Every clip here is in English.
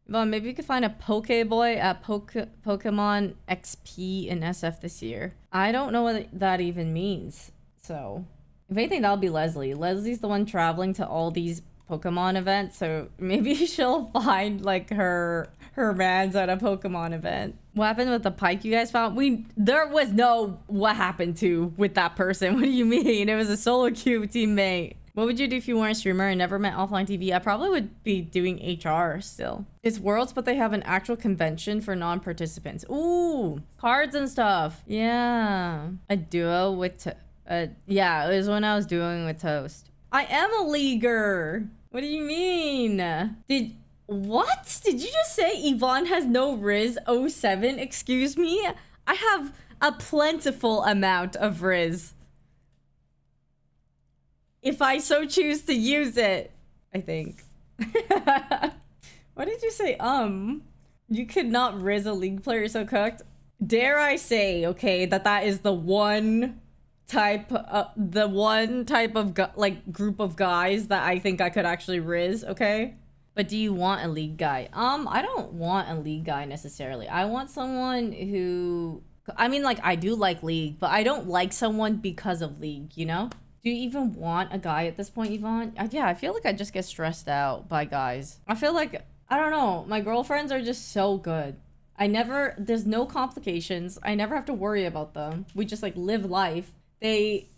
Yvonne, maybe you could find a Pokeboy at Pokemon XP and SF this year. I don't know what that even means. So, if anything, that'll be Leslie. Leslie's the one traveling to all these Pokemon events, so maybe she'll find like her mans at a Pokemon event. What happened with the Pike you guys found? There was no what happened to with that person. What do you mean? It was a solo queue teammate. What would you do if you weren't a streamer and never met offline TV? I probably would be doing HR still. It's Worlds, but they have an actual convention for non-participants. Ooh, cards and stuff. Yeah. A duo with... yeah, it was when I was doing with Toast. I am a leaguer. What do you mean? What? Did you just say Yvonne has no Rizz 07? Excuse me? I have a plentiful amount of Rizz. If I so choose to use it, I think. What did you say? You could not Rizz a league player, so cooked. Dare I say, okay, that is the one type of like group of guys that I think I could actually Rizz, okay? But do you want a league guy? I don't want a league guy necessarily. I want someone who, I mean, like, I do like league, but I don't like someone because of league, you know? Do you even want a guy at this point, Yvonne? Yeah, I feel like I just get stressed out by guys. I feel like, I don't know, my girlfriends are just so good. There's no complications. I never have to worry about them. We just like live life. They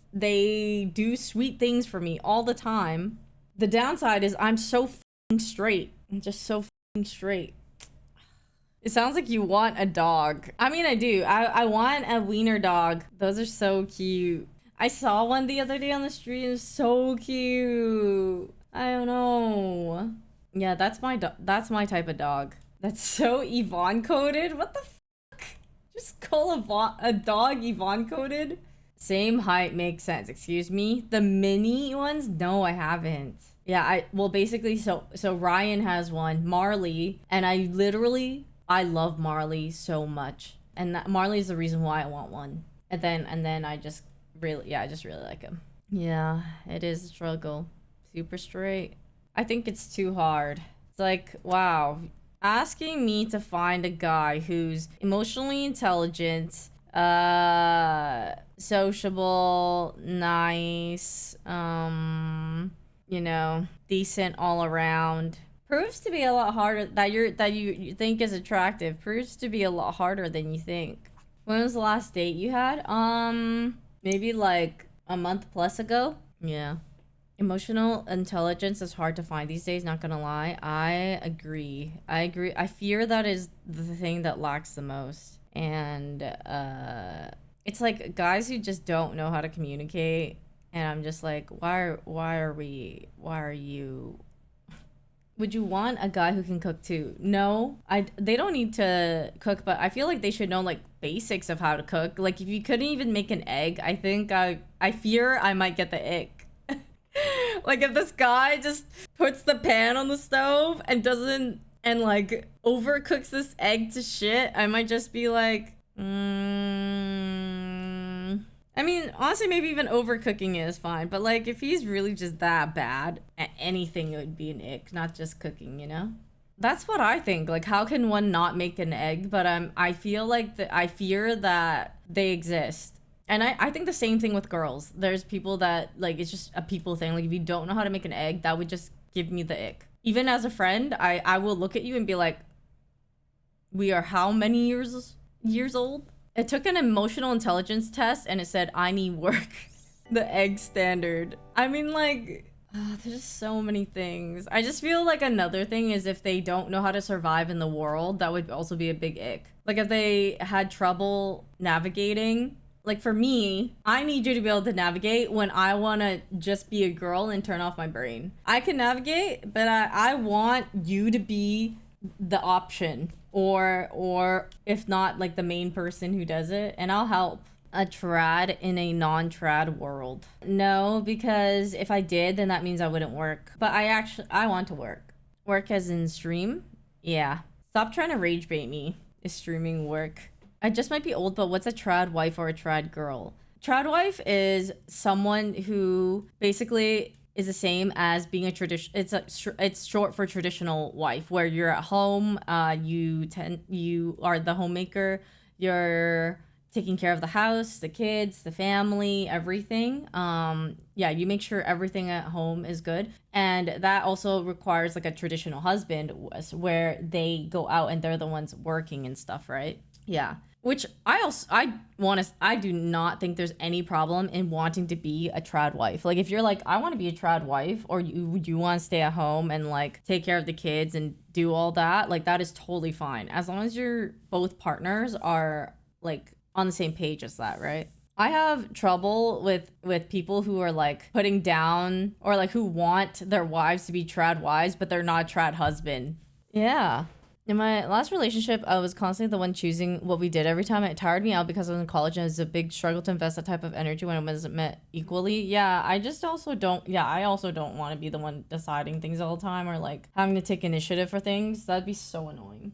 do sweet things for me all the time. The downside is I'm so f***ing straight. I'm just so f***ing straight. It sounds like you want a dog. I mean, I do. I want a wiener dog. Those are so cute. I saw one the other day on the street. It was so cute. I don't know. Yeah, that's my type of dog. That's so Yvonne coded. What the fuck? Just call a dog Yvonne coded? Same height makes sense. Excuse me. The mini ones? No, I haven't. Yeah, well basically so Ryan has one, Marley, and I love Marley so much. And Marley is the reason why I want one. And then I just really like him. Yeah, it is a struggle. Super straight. I think it's too hard. It's like, wow, asking me to find a guy who's emotionally intelligent, sociable, nice, you know, decent all around, proves to be a lot harder. That you think is attractive proves to be a lot harder than you think. When was the last date you had? Maybe like a month plus ago. Yeah. Emotional intelligence is hard to find these days, not gonna lie. I agree. I fear that is the thing that lacks the most. And it's like guys who just don't know how to communicate, and I'm just like, why are you? Would you want a guy who can cook too? No, they don't need to cook, but I feel like they should know like basics of how to cook. Like if you couldn't even make an egg, I think I fear I might get the ick. Like if this guy just puts the pan on the stove and like overcooks this egg to shit, I might just be like, I mean, honestly, maybe even overcooking it is fine. But like if he's really just that bad at anything, it would be an ick, not just cooking, you know? That's what I think. Like, how can one not make an egg? But I feel like I fear that they exist. And I think the same thing with girls. There's people that, like, it's just a people thing. Like, if you don't know how to make an egg, that would just give me the ick. Even as a friend, I will look at you and be like, we are how many years old? It took an emotional intelligence test and it said, I need work. The egg standard. I mean, like, there's just so many things. I just feel like another thing is if they don't know how to survive in the world, that would also be a big ick. Like, if they had trouble navigating... Like, for me, I need you to be able to navigate when I want to just be a girl and turn off my brain. I can navigate, but I want you to be the option. Or if not, like, the main person who does it. And I'll help. A trad in a non-trad world. No, because if I did, then that means I wouldn't work. But I want to work. Work as in stream? Yeah. Stop trying to rage bait me. Is streaming work? I just might be old, but what's a trad wife or a trad girl? Trad wife is someone who basically is the same as being a tradition. It's short for traditional wife, where you're at home, you are the homemaker, you're taking care of the house, the kids, the family, everything. Yeah, you make sure everything at home is good. And that also requires like a traditional husband, where they go out and they're the ones working and stuff, right? Yeah. Which I do not think there's any problem in wanting to be a trad wife. Like if you're like, I want to be a trad wife, or you want to stay at home and like take care of the kids and do all that, like that is totally fine. As long as your both partners are like on the same page as that, right? I have trouble with people who are like putting down, or like who want their wives to be trad wives, but they're not a trad husband. Yeah. In my last relationship, I was constantly the one choosing what we did every time. It tired me out because I was in college, and it's a big struggle to invest that type of energy when it wasn't met equally. Yeah, I also don't want to be the one deciding things all the time, or like having to take initiative for things. That'd be so annoying.